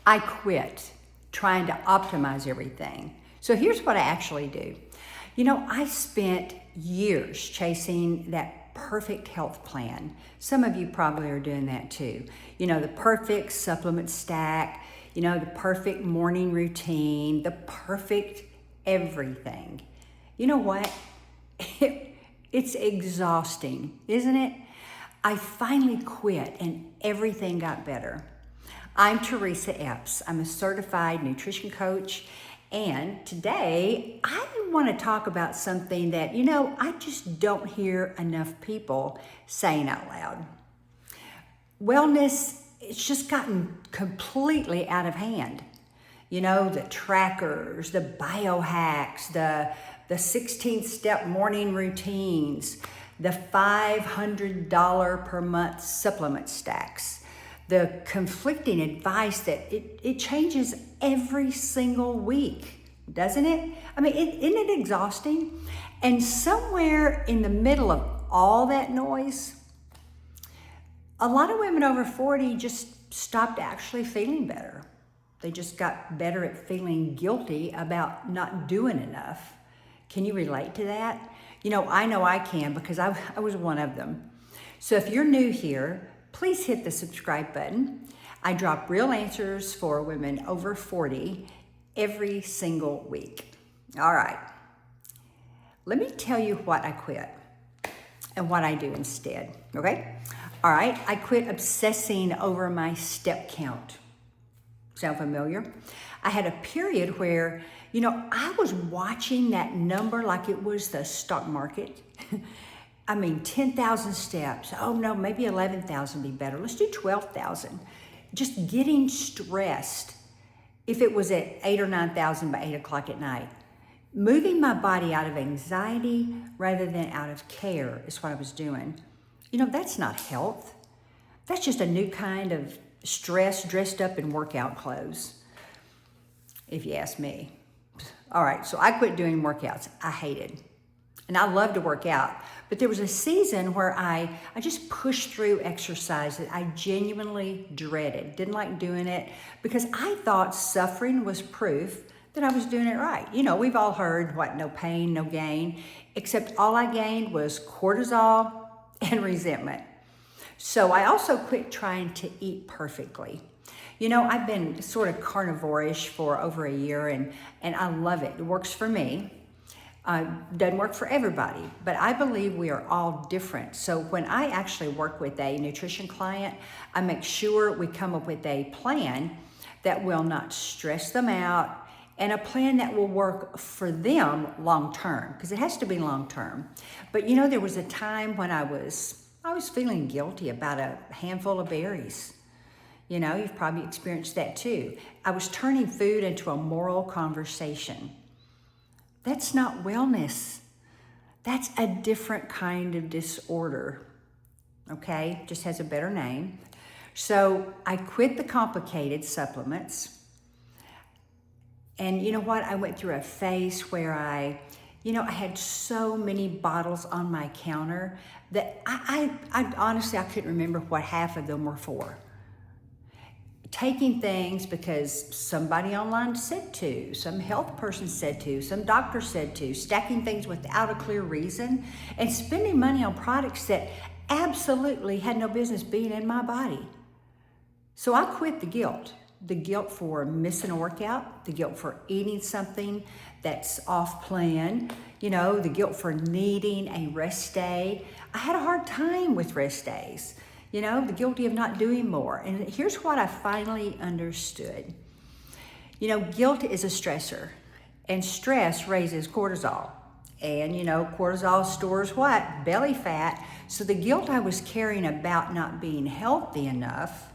I quit trying to optimize everything. So here's what I actually do. I spent years chasing that perfect health plan. Some of you probably are doing that too. The perfect supplement stack, the perfect morning routine, the perfect everything. You know what? It's exhausting, isn't it? I finally quit and everything got better. I'm Teresa Epps. I'm a certified nutrition coach. And today I want to talk about something that, I just don't hear enough people saying out loud. Wellness, it's just gotten completely out of hand. The trackers, the biohacks, the 16-step morning routines, the $500 per month supplement stacks, the conflicting advice that it changes every single week, doesn't it? I mean, isn't it exhausting? And somewhere in the middle of all that noise, a lot of women over 40 just stopped actually feeling better. They just got better at feeling guilty about not doing enough. Can you relate to that? I know I can because I was one of them. So if you're new here, please hit the subscribe button. I drop real answers for women over 40 every single week. All right. Let me tell you what I quit and what I do instead, okay? All right, I quit obsessing over my step count. Sound familiar? I had a period where, I was watching that number like it was the stock market. I mean, 10,000 steps. Oh no, maybe 11,000 would be better. Let's do 12,000. Just getting stressed if it was at 8 or 9,000 by 8 o'clock at night. Moving my body out of anxiety rather than out of care is what I was doing. That's not health. That's just a new kind of stress dressed up in workout clothes, if you ask me. All right, so I quit doing workouts. I hated. And I love to work out. But there was a season where I just pushed through exercise that I genuinely dreaded. Didn't like doing it because I thought suffering was proof that I was doing it right. We've all heard no pain, no gain, except all I gained was cortisol and resentment. So I also quit trying to eat perfectly. I've been sort of carnivore-ish for over a year and I love it. It works for me. Doesn't work for everybody, but I believe we are all different. So when I actually work with a nutrition client, I make sure we come up with a plan that will not stress them out and a plan that will work for them long-term, because it has to be long-term. But there was a time when I was feeling guilty about a handful of berries. You've probably experienced that too. I was turning food into a moral conversation. That's not wellness. That's a different kind of disorder, okay? Just has a better name. So I quit the complicated supplements. And you know what? I went through a phase where I had so many bottles on my counter that I honestly, I couldn't remember what half of them were for. Taking things because somebody online said to, some health person said to, some doctor said to, stacking things without a clear reason, and spending money on products that absolutely had no business being in my body. So I quit the guilt for missing a workout, the guilt for eating something that's off plan, the guilt for needing a rest day. I had a hard time with rest days. The guilty of not doing more. And here's what I finally understood. Guilt is a stressor, and stress raises cortisol. And, cortisol stores what? Belly fat. So the guilt I was carrying about not being healthy enough,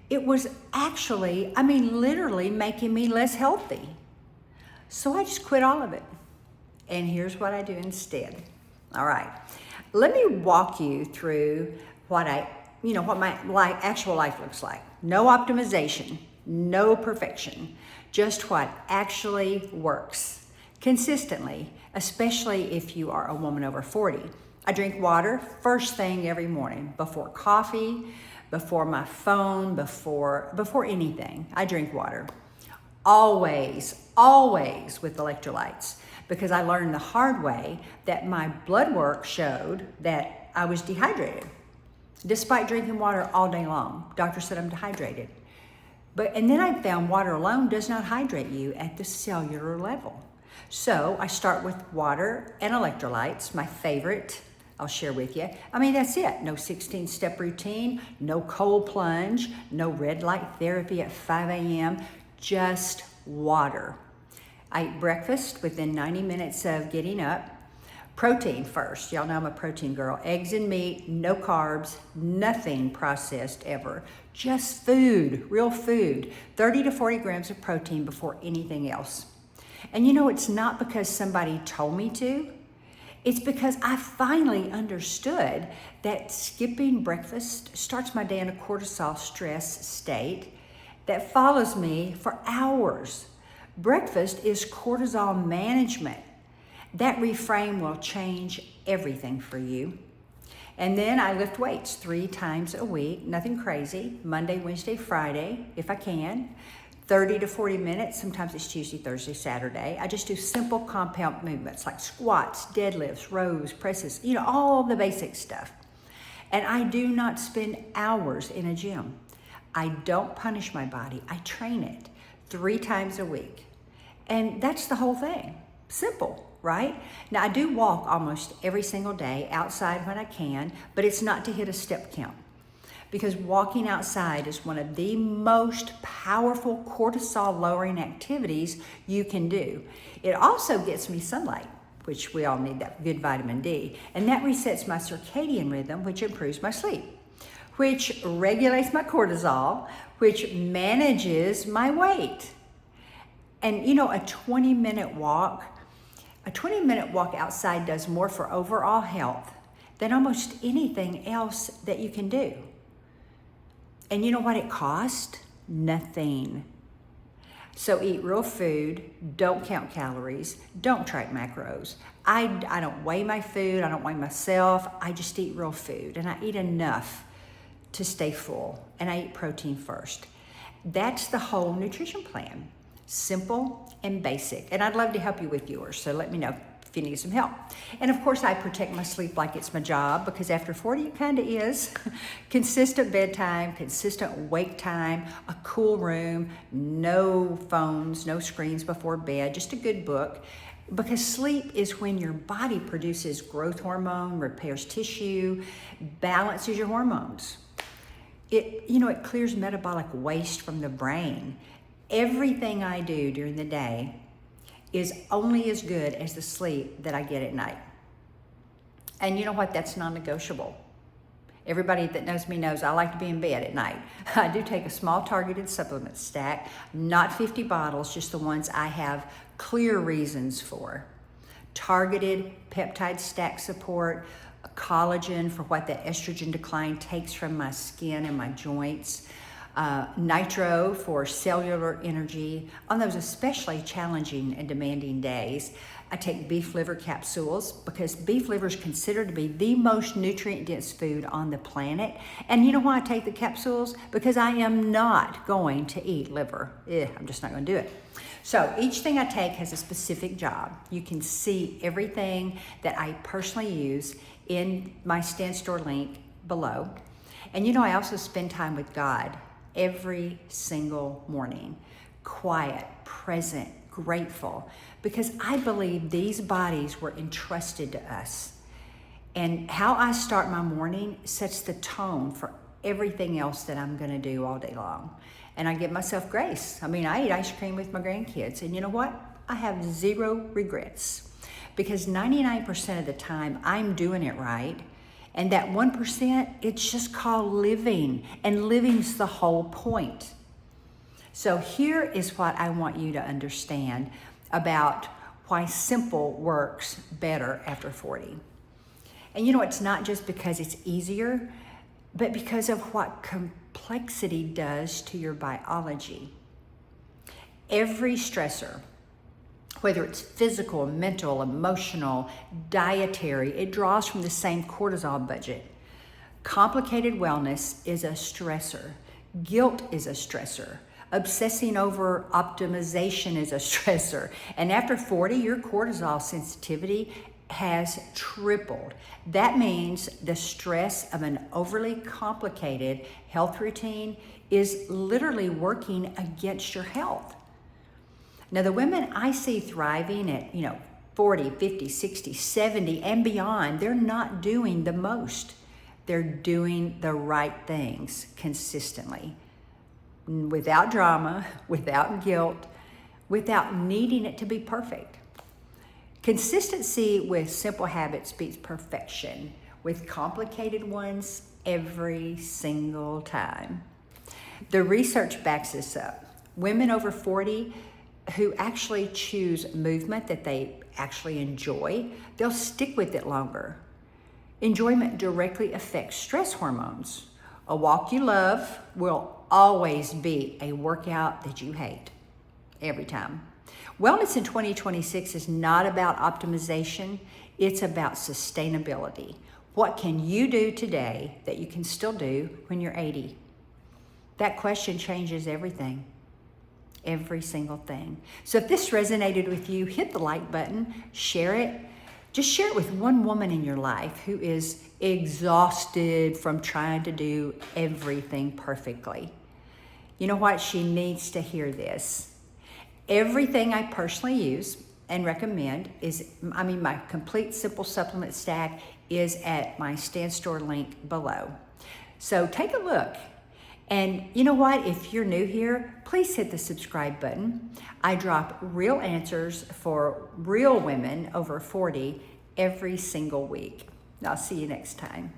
it was actually, literally making me less healthy. So I just quit all of it. And here's what I do instead. All right. Let me walk you through what my actual life looks like. No optimization, no perfection, just what actually works consistently, especially if you are a woman over 40. I drink water first thing every morning, before coffee, before my phone, before anything. I drink water. Always with electrolytes, because I learned the hard way that my blood work showed that I was dehydrated. Despite drinking water all day long, doctor said I'm dehydrated. And then I found water alone does not hydrate you at the cellular level. So I start with water and electrolytes, my favorite, I'll share with you. I mean, that's it. No 16-step routine, no cold plunge, no red light therapy at 5 a.m., just water. I eat breakfast within 90 minutes of getting up. Protein first. Y'all know I'm a protein girl. Eggs and meat, no carbs, nothing processed ever. Just food, real food. 30 to 40 grams of protein before anything else. And you know, it's not because somebody told me to. It's because I finally understood that skipping breakfast starts my day in a cortisol stress state that follows me for hours. Breakfast is cortisol management. That reframe will change everything for you. And then I lift weights 3 times a week, nothing crazy, Monday, Wednesday, Friday, if I can, 30 to 40 minutes, sometimes it's Tuesday, Thursday, Saturday. I just do simple compound movements like squats, deadlifts, rows, presses, you know, all the basic stuff. And I do not spend hours in a gym. I don't punish my body, I train it 3 times a week. And that's the whole thing, simple. Right? Now, I do walk almost every single day outside when I can, but it's not to hit a step count, because walking outside is one of the most powerful cortisol lowering activities you can do. It also gets me sunlight, which we all need that good vitamin D, and that resets my circadian rhythm, which improves my sleep, which regulates my cortisol, which manages my weight. And you know, a 20-minute walk outside does more for overall health than almost anything else that you can do. And you know what it costs? Nothing. So eat real food, don't count calories, don't track macros. I don't weigh my food, I don't weigh myself, I just eat real food, and I eat enough to stay full, and I eat protein first. That's the whole nutrition plan. Simple and basic. And I'd love to help you with yours, so let me know if you need some help. And of course, I protect my sleep like it's my job, because after 40, it kind of is. Consistent bedtime, consistent wake time, a cool room, no phones, no screens before bed, just a good book. Because sleep is when your body produces growth hormone, repairs tissue, balances your hormones. It clears metabolic waste from the brain. Everything I do during the day is only as good as the sleep that I get at night. And you know what? That's non-negotiable. Everybody that knows me knows I like to be in bed at night. I do take a small targeted supplement stack, not 50 bottles, just the ones I have clear reasons for. Targeted peptide stack support, collagen for what the estrogen decline takes from my skin and my joints, nitro for cellular energy on those especially challenging and demanding days. I take beef liver capsules because beef liver is considered to be the most nutrient-dense food on the planet. And you know why I take the capsules? Because I am not going to eat liver. I'm just not going to do it. So each thing I take has a specific job. You can see everything that I personally use in my stan.store link below. And you know, I also spend time with God every single morning. Quiet, present, grateful, because I believe these bodies were entrusted to us. And how I start my morning sets the tone for everything else that I'm gonna do all day long. And I give myself grace. I mean, I eat ice cream with my grandkids, and you know what? I have zero regrets, because 99% of the time I'm doing it right. And that 1%, it's just called living, and living's the whole point. So here is what I want you to understand about why simple works better after 40. And you know, it's not just because it's easier, but because of what complexity does to your biology. Every stressor, whether it's physical, mental, emotional, dietary, it draws from the same cortisol budget. Complicated wellness is a stressor. Guilt is a stressor. Obsessing over optimization is a stressor. And after 40, your cortisol sensitivity has tripled. That means the stress of an overly complicated health routine is literally working against your health. Now, the women I see thriving at, 40, 50, 60, 70, and beyond, they're not doing the most. They're doing the right things consistently, without drama, without guilt, without needing it to be perfect. Consistency with simple habits beats perfection with complicated ones every single time. The research backs this up. Women over 40 who actually choose movement that they actually enjoy, they'll stick with it longer. Enjoyment directly affects stress hormones. A walk you love will always beat a workout that you hate, every time. Wellness in 2026 is not about optimization, it's about sustainability. What can you do today that you can still do when you're 80? That question changes everything. Every single thing. So if this resonated with you, hit the like button, share it. Just share it with one woman in your life who is exhausted from trying to do everything perfectly. You know what? She needs to hear this. Everything I personally use and recommend my complete simple supplement stack is at my stan.store link below. So take a look. And you know what? If you're new here, please hit the subscribe button. I drop real answers for real women over 40 every single week. I'll see you next time.